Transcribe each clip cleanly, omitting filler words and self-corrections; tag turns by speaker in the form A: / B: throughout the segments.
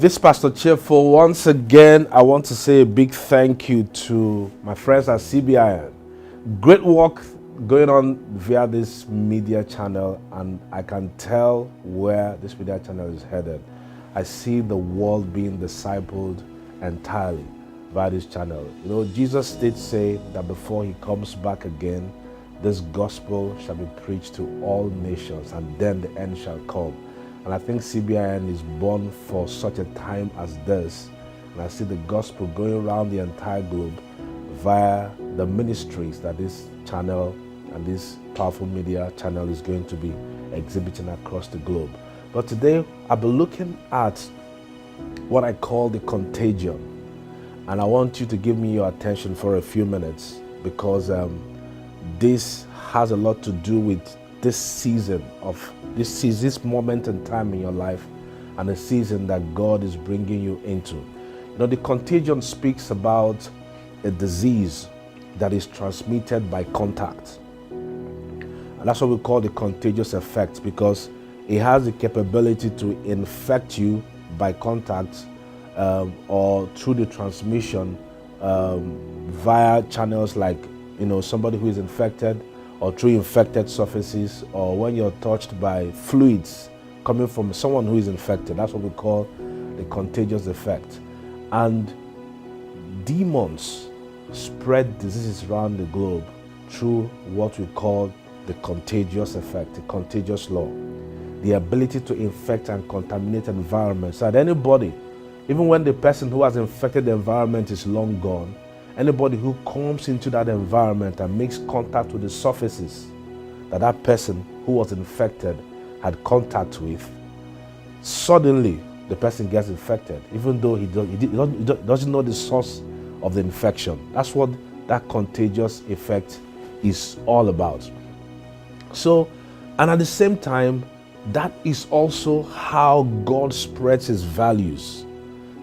A: This Pastor Chiefo. Once again, I want to say a big thank you to my friends at CBIN. Great work going on via this media channel, and I can tell where this media channel is headed. I see the world being discipled entirely via this channel. You know, Jesus did say that before he comes back again, this gospel shall be preached to all nations, and then the end shall come. And I think CBIN is born for such a time as this. And I see the gospel going around the entire globe via the ministries that this channel and this powerful media channel is going to be exhibiting across the globe. But today, I'll be looking at what I call the contagion. And I want you to give me your attention for a few minutes, because this has a lot to do with this moment in time in your life, and the season that God is bringing you into. You know, the contagion speaks about a disease that is transmitted by contact. And that's what we call the contagious effect, because it has the capability to infect you by contact or through the transmission via channels like, you know, somebody who is infected, or through infected surfaces, or when you're touched by fluids coming from someone who is infected. That's what we call the contagious effect. And demons spread diseases around the globe through what we call the contagious effect, the contagious law. The ability to infect and contaminate environments. So that anybody, even when the person who has infected the environment is long gone, anybody who comes into that environment and makes contact with the surfaces that that person who was infected had contact with, suddenly the person gets infected, even though he doesn't know the source of the infection. That's what that contagious effect is all about. So, and at the same time, that is also how God spreads his values,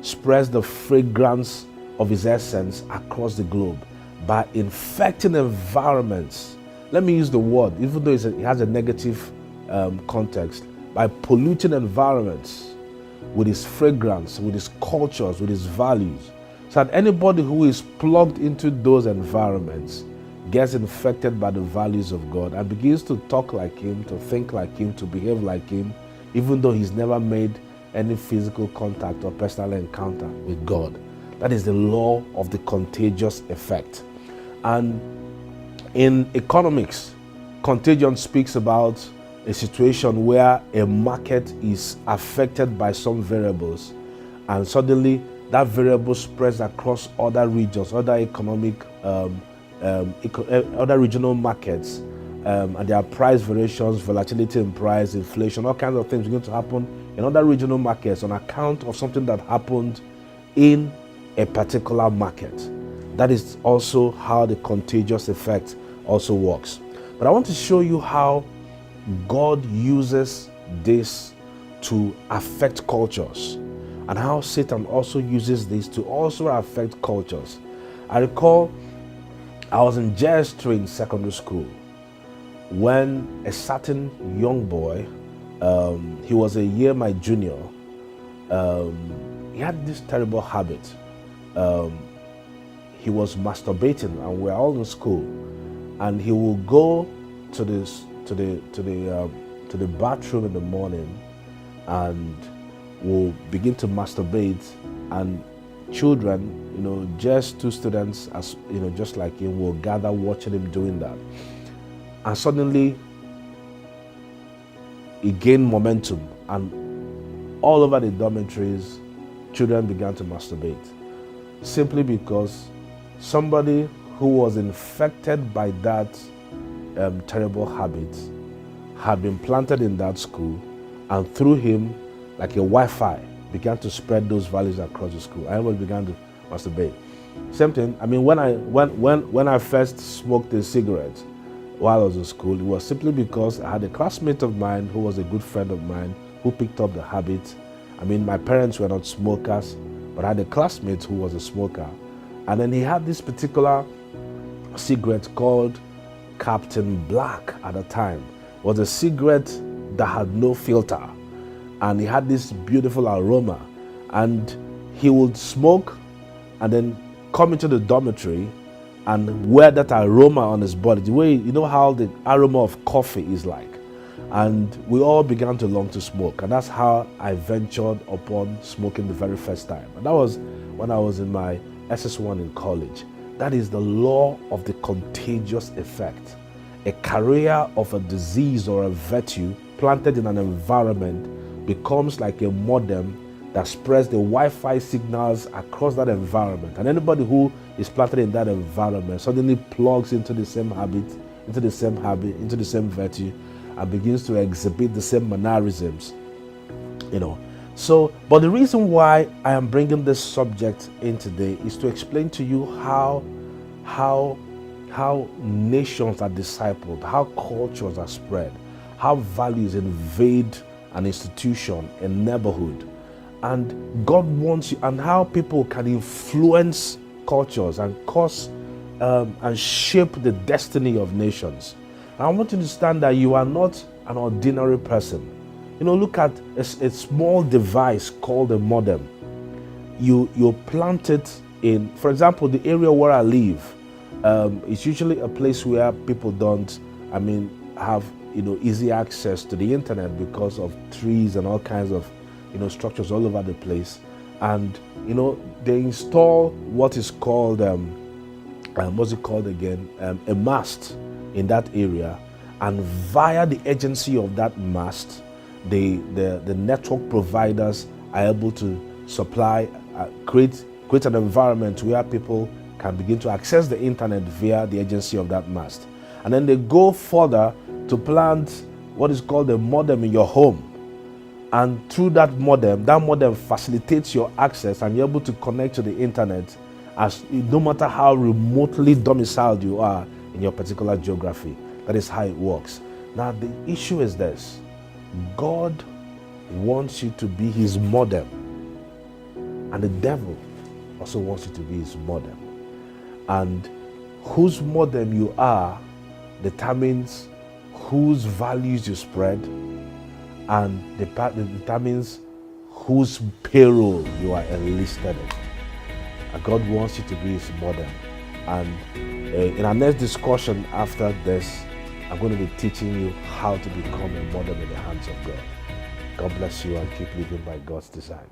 A: spreads the fragrance of his essence across the globe by infecting environments. Let me use the word, even though it has a negative context, by polluting environments with his fragrance, with his cultures, with his values, so that anybody who is plugged into those environments gets infected by the values of God and begins to talk like him, to think like him, to behave like him, even though he's never made any physical contact or personal encounter with God. That is the law of the contagious effect. And in economics, contagion speaks about a situation where a market is affected by some variables, and suddenly that variable spreads across other regions, other economic, other regional markets, and there are price variations, volatility in price, inflation, all kinds of things are going to happen in other regional markets on account of something that happened in a particular market. That is also how the contagious effect also works. But I want to show you how God uses this to affect cultures, and how Satan also uses this to also affect cultures. I recall I was in JS3 in secondary school when a certain young boy, he was a year my junior, he had this terrible habit. He was masturbating, and we're all in school, and he will go to the bathroom in the morning and will begin to masturbate, and children, you know, just two students, as you know, just like him, will gather watching him doing that. And suddenly he gained momentum, and all over the dormitories children began to masturbate, simply because somebody who was infected by that terrible habit had been planted in that school, and through him, like a Wi-Fi, began to spread those values across the school. Everybody began to masturbate. Same thing. I mean, when I first smoked a cigarette while I was in school, it was simply because I had a classmate of mine who was a good friend of mine who picked up the habit. I mean, my parents were not smokers, but I had a classmate who was a smoker. And then he had this particular cigarette called Captain Black at the time. It was a cigarette that had no filter, and it had this beautiful aroma. And he would smoke and then come into the dormitory and wear that aroma on his body. The way, you know how the aroma of coffee is like. And we all began to long to smoke. And that's how I ventured upon smoking the very first time. And that was when I was in my SS1 in college. That is the law of the contagious effect. A carrier of a disease or a virtue planted in an environment becomes like a modem that spreads the Wi-Fi signals across that environment. And anybody who is planted in that environment suddenly plugs into the same habit, into the same virtue, and begins to exhibit the same mannerisms, So, but the reason why I am bringing this subject in today is to explain to you how nations are discipled, how cultures are spread, how values invade an institution, a neighborhood, and God wants you, and how people can influence cultures and cause and shape the destiny of nations. And I want you to understand that you are not an ordinary person. Look at a small device called a modem. You plant it in, for example, the area where I live. It's usually a place where people don't, have easy access to the internet because of trees and all kinds of structures all over the place. And they install what is called what's it called again? A mast in that area, and via the agency of that mast, the network providers are able to supply, create an environment where people can begin to access the internet via the agency of that mast. And then they go further to plant what is called a modem in your home. And through that modem facilitates your access, and you're able to connect to the internet as no matter how remotely domiciled you are in your particular geography. That is how it works. Now the issue is this: God wants you to be his modem, and the devil also wants you to be his modem. And whose modem you are determines whose values you spread, and determines whose payroll you are enlisted in. And God wants you to be his model. And in our next discussion after this, I'm going to be teaching you how to become a model in the hands of God. God bless you, and keep living by God's design.